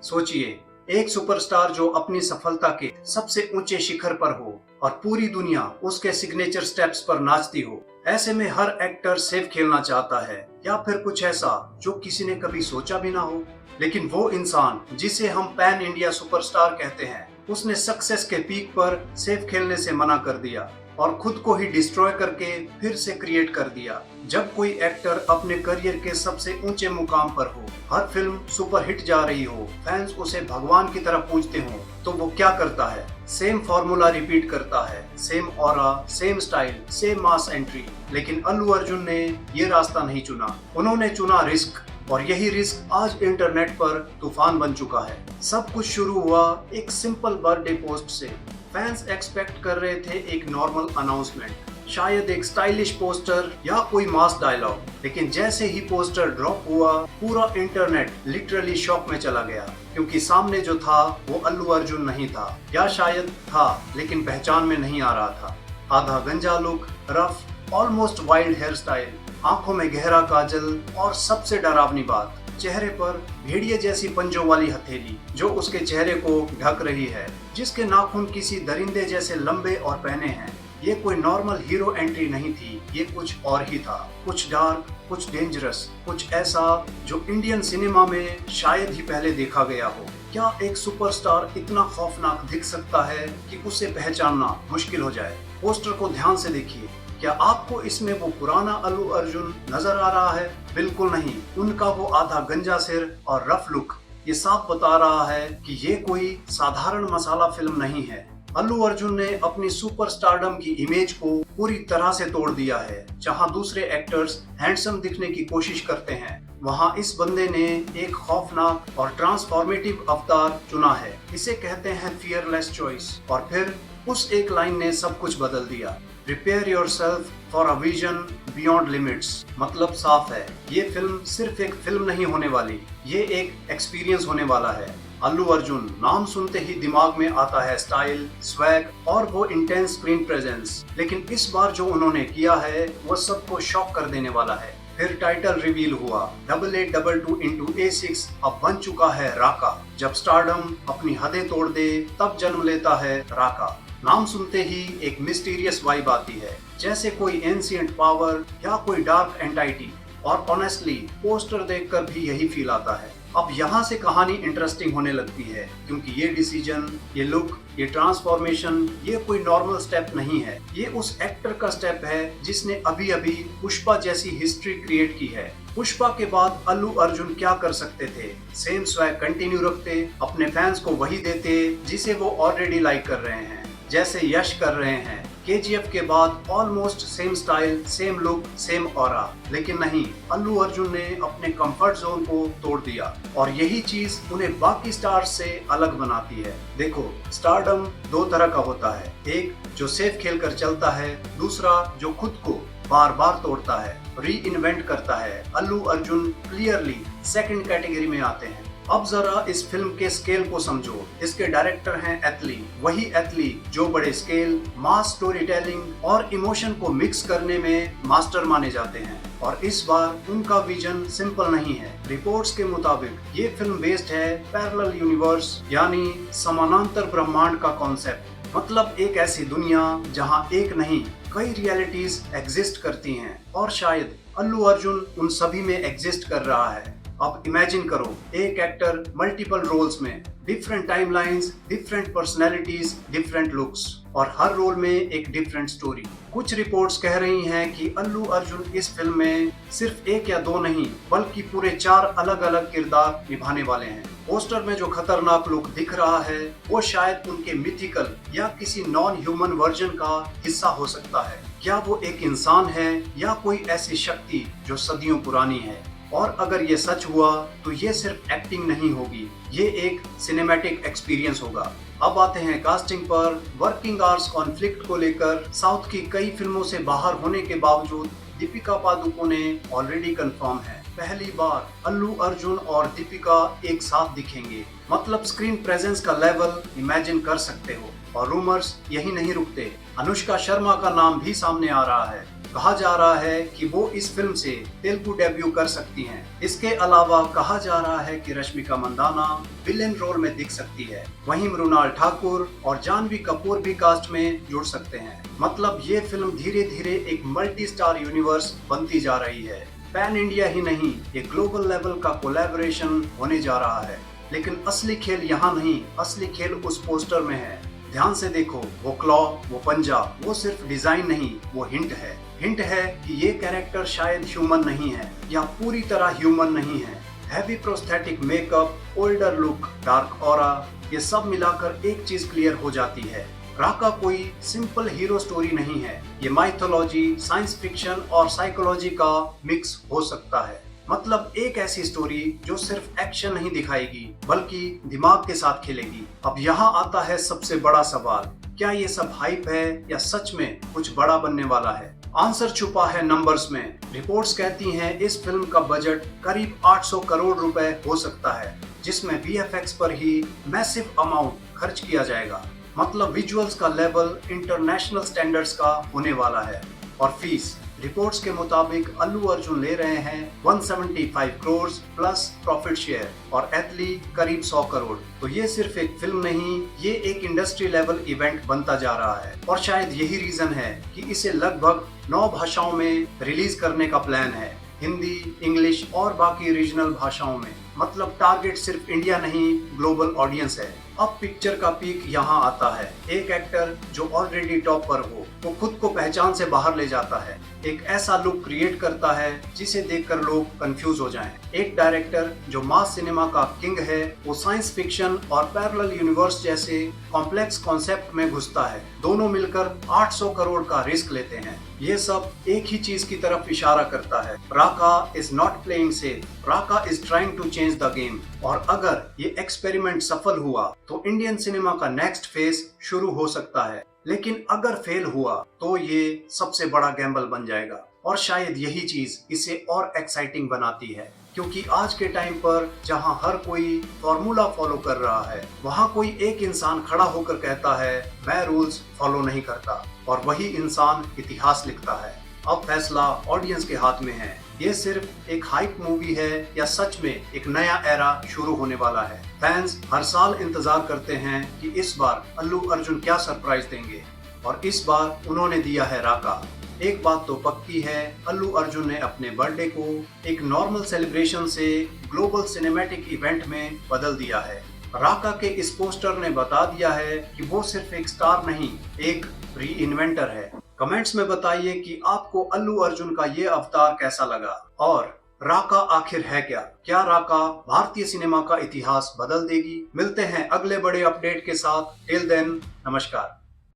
सोचिए, एक सुपरस्टार जो अपनी सफलता के सबसे ऊंचे शिखर पर हो और पूरी दुनिया उसके सिग्नेचर स्टेप्स पर नाचती हो। ऐसे में हर एक्टर सेफ खेलना चाहता है या फिर कुछ ऐसा जो किसी ने कभी सोचा भी ना हो। लेकिन वो इंसान जिसे हम पैन इंडिया सुपरस्टार कहते हैं, उसने सक्सेस के पीक पर सेफ खेलने से मना कर दिया और खुद को ही डिस्ट्रॉय करके फिर से क्रिएट कर दिया। जब कोई एक्टर अपने करियर के सबसे ऊंचे मुकाम पर हो, हर फिल्म सुपरहिट जा रही हो, फैंस उसे भगवान की तरह पूजते हो, तो वो क्या करता है? सेम फॉर्मूला रिपीट करता है, same aura, same style, same mass entry. लेकिन अल्लू अर्जुन ने ये रास्ता नहीं चुना। उन्होंने चुना रिस्क, और यही रिस्क आज इंटरनेट पर तूफान बन चुका है। सब कुछ शुरू हुआ एक सिंपल बर्थडे पोस्ट से। फैंस एक्सपेक्ट कर रहे थे एक नॉर्मल अनाउंसमेंट, शायद एक स्टाइलिश पोस्टर या कोई मास डायलॉग। लेकिन जैसे ही पोस्टर ड्रॉप हुआ, पूरा इंटरनेट लिटरली शॉक में चला गया, क्योंकि सामने जो था वो अल्लू अर्जुन नहीं था, या शायद था लेकिन पहचान में नहीं आ रहा था। आधा गंजा look, rough almost wild hairstyle, आंखों में गहरा काजल और सबसे डरावनी बात, चेहरे पर भेड़िए जैसी पंजों वाली हथेली जो उसके चेहरे को ढक रही है, जिसके नाखून किसी दरिंदे जैसे लंबे और पहने हैं। ये कोई नॉर्मल हीरो एंट्री नहीं थी, ये कुछ और ही था। कुछ डार्क, कुछ डेंजरस, कुछ ऐसा जो इंडियन सिनेमा में शायद ही पहले देखा गया हो। क्या एक सुपरस्टार इतना खौफनाक दिख सकता है कि उसे पहचानना मुश्किल हो जाए? पोस्टर को ध्यान से देखिए। क्या आपको इसमें वो पुराना अल्लू अर्जुन नजर आ रहा है? बिल्कुल नहीं। उनका वो आधा गंजा सिर और रफ लुक ये साफ बता रहा है कि ये कोई साधारण मसाला फिल्म नहीं है। अल्लू अर्जुन ने अपनी सुपरस्टारडम की इमेज को पूरी तरह से तोड़ दिया है। जहां दूसरे एक्टर्स हैंडसम दिखने की कोशिश करते हैं, वहां इस बंदे ने एक खौफनाक और ट्रांसफॉर्मेटिव अवतार चुना है। इसे कहते हैं फियरलेस चॉइस। और फिर उस एक लाइन ने सब कुछ बदल दिया। Prepare yourself for a vision beyond limits. मतलब साफ है, ये फिल्म सिर्फ एक फिल्म नहीं होने वाली, ये एक एक्सपीरियंस होने वाला है। अल्लू अर्जुन नाम सुनते ही दिमाग में आता है स्टाइल, स्वैग और वो इंटेंस स्क्रीन प्रेजेंस। लेकिन इस बार जो उन्होंने किया है वो सबको शॉक कर देने वाला है। फिर टाइटल रिवील हुआ, 8822 into A6 अब बन चुका है राका। जब स्टारडम अपनी हदें तोड़ दे तब जन्म लेता है राका। नाम सुनते ही एक मिस्टीरियस वाइब आती है, जैसे कोई एंशिएंट पावर या कोई डार्क एंटाइटी। और ऑनेस्टली पोस्टर देखकर भी यही फील आता है। अब यहाँ से कहानी इंटरेस्टिंग होने लगती है, क्योंकि ये डिसीजन, ये लुक, ये ट्रांसफॉर्मेशन, ये कोई नॉर्मल स्टेप नहीं है। ये उस एक्टर का स्टेप है जिसने अभी अभी पुष्पा जैसी हिस्ट्री क्रिएट की है। पुष्पा के बाद अल्लू अर्जुन क्या कर सकते थे? सेम स्वैग कंटिन्यू रखते, अपने फैंस को वही देते जिसे वो ऑलरेडी लाइक कर रहे हैं, जैसे यश कर रहे हैं। केजीएफ के बाद almost same style, same look, same aura. लेकिन नहीं, अल्लू अर्जुन ने अपने कंफर्ट जोन को तोड़ दिया, और यही चीज उन्हें बाकी स्टार्स से अलग बनाती है। देखो, स्टारडम दो तरह का होता है, एक जो सेफ खेल कर चलता है, दूसरा जो खुद को बार बार तोड़ता है, री इन्वेंट करता है। Allu Arjun clearly second category में आते हैं। अब जरा इस फिल्म के स्केल को समझो। इसके डायरेक्टर हैं एतली, वही एतली जो बड़े स्केल, मास स्टोरी टेलिंग और इमोशन को मिक्स करने में मास्टर माने जाते हैं। और इस बार उनका विजन सिंपल नहीं है। रिपोर्ट्स के मुताबिक ये फिल्म बेस्ड है पैरेलल यूनिवर्स, यानी समानांतर ब्रह्मांड का कॉन्सेप्ट। मतलब एक ऐसी दुनिया जहां एक नहीं कई रियलिटीज एग्जिस्ट करती हैं, और शायद अल्लू अर्जुन उन सभी में एग्जिस्ट कर रहा है। अब इमेजिन करो, एक एक्टर मल्टीपल रोल्स में, different timelines, different personalities, different looks, और हर रोल में एक डिफरेंट स्टोरी। कुछ रिपोर्ट्स कह रही हैं कि अल्लू अर्जुन इस फिल्म में सिर्फ एक या दो नहीं, बल्कि पूरे 4 अलग अलग किरदार निभाने वाले हैं। पोस्टर में जो खतरनाक लुक दिख रहा है वो शायद उनके मिथिकल या किसी नॉन ह्यूमन वर्जन का हिस्सा हो सकता है। क्या वो एक इंसान है या कोई ऐसी शक्ति जो सदियों पुरानी है? और अगर ये सच हुआ तो ये सिर्फ एक्टिंग नहीं होगी, ये एक सिनेमैटिक एक्सपीरियंस होगा। अब आते हैं कास्टिंग पर। वर्किंग आवर्स कॉन्फ्लिक्ट को लेकर साउथ की कई फिल्मों से बाहर होने के बावजूद दीपिका पादुकोणे ऑलरेडी कंफर्म है। पहली बार अल्लू अर्जुन और दीपिका एक साथ दिखेंगे। मतलब स्क्रीन प्रेजेंस का लेवल इमेजिन कर सकते हो। और रूमर्स यही नहीं रुकते, अनुष्का शर्मा का नाम भी सामने आ रहा है। कहा जा रहा है कि वो इस फिल्म से तेलुगु डेब्यू कर सकती हैं। इसके अलावा कहा जा रहा है कि रश्मिका मंदाना विलेन रोल में दिख सकती है। वहीं मृणाल ठाकुर और जानवी कपूर भी कास्ट में जुड़ सकते हैं। मतलब ये फिल्म धीरे धीरे एक मल्टी स्टार यूनिवर्स बनती जा रही है। पैन इंडिया ही नहीं, ये ग्लोबल लेवल का कोलैबोरेशन होने जा रहा है। लेकिन असली खेल यहाँ नहीं, असली खेल उस पोस्टर में है। ध्यान से देखो, वो क्लॉ, वो पंजा, वो सिर्फ डिजाइन नहीं, वो हिंट है। हिंट है कि ये कैरेक्टर शायद ह्यूमन नहीं है या पूरी तरह ह्यूमन नहीं है। Heavy prosthetic makeup, older look, dark aura, ये सब मिलाकर एक चीज क्लियर हो जाती है, राका कोई सिंपल हीरो स्टोरी नहीं है। ये माइथोलॉजी, साइंस फिक्शन और साइकोलॉजी का मिक्स हो सकता है। मतलब एक ऐसी स्टोरी जो सिर्फ एक्शन नहीं दिखाएगी बल्कि दिमाग के साथ खेलेगी। अब यहाँ आता है सबसे बड़ा सवाल, क्या ये सब हाइप है या सच में कुछ बड़ा बनने वाला है? आंसर छुपा है नंबर्स में। रिपोर्ट्स कहती हैं इस फिल्म का बजट करीब 800 करोड़ रुपए हो सकता है, जिसमें वीएफएक्स पर ही मैसिव अमाउंट खर्च किया जाएगा। मतलब विजुअल्स का लेवल इंटरनेशनल स्टैंडर्ड्स का होने वाला है। और फीस, रिपोर्ट्स के मुताबिक अल्लू अर्जुन ले रहे हैं 175 करोड़ प्लस प्रॉफिट शेयर और एथली करीब 100 करोड़। तो ये सिर्फ एक फिल्म नहीं, ये एक इंडस्ट्री लेवल इवेंट बनता जा रहा है। और शायद यही रीजन है कि इसे लगभग 9 भाषाओं में रिलीज करने का प्लान है, हिंदी, इंग्लिश और बाकी रीजनल भाषाओं में। मतलब टारगेट सिर्फ इंडिया नहीं, ग्लोबल ऑडियंस है। अब पिक्चर का पीक यहाँ आता है। एक एक्टर जो ऑलरेडी टॉप पर हो, वो खुद को पहचान से बाहर ले जाता है, एक ऐसा लुक क्रिएट करता है जिसे देखकर लोग कंफ्यूज हो जाएं। एक डायरेक्टर जो मास सिनेमा का किंग है, वो साइंस फिक्शन और पैरेलल यूनिवर्स जैसे कॉम्प्लेक्स कॉन्सेप्ट में घुसता है। दोनों मिलकर 800 करोड़ का रिस्क लेते हैं। ये सब एक ही चीज की तरफ इशारा करता है, Raka is not playing safe, Raka is trying to change the game. और अगर ये एक्सपेरिमेंट सफल हुआ तो इंडियन सिनेमा का नेक्स्ट फेज शुरू हो सकता है। लेकिन अगर फेल हुआ तो ये सबसे बड़ा गैम्बल बन जाएगा। और शायद यही चीज इसे और एक्साइटिंग बनाती है, क्योंकि आज के टाइम पर जहां हर कोई फॉर्मूला फॉलो कर रहा है, वहां कोई एक इंसान खड़ा होकर कहता है मैं रूल्स फॉलो नहीं करता, और वही इंसान इतिहास लिखता है। अब फैसला ऑडियंस के हाथ में है। ये सिर्फ एक हाइप मूवी है या सच में एक नया एरा शुरू होने वाला है। फैंस हर साल इंतजार करते हैं कि इस बार अल्लू अर्जुन क्या सरप्राइज देंगे, और इस बार उन्होंने दिया है राका। एक बात तो पक्की है, अल्लू अर्जुन ने अपने बर्थडे को एक नॉर्मल सेलिब्रेशन से ग्लोबल सिनेमैटिक इवेंट में बदल दिया है। राका के इस पोस्टर ने बता दिया है कि वो सिर्फ एक स्टार नहीं, एक री इन्वेंटर है। कमेंट्स में बताइए कि आपको अल्लू अर्जुन का ये अवतार कैसा लगा, और राका आखिर है क्या? क्या राका भारतीय सिनेमा का इतिहास बदल देगी? मिलते हैं अगले बड़े अपडेट के साथ। टिल देन, नमस्कार।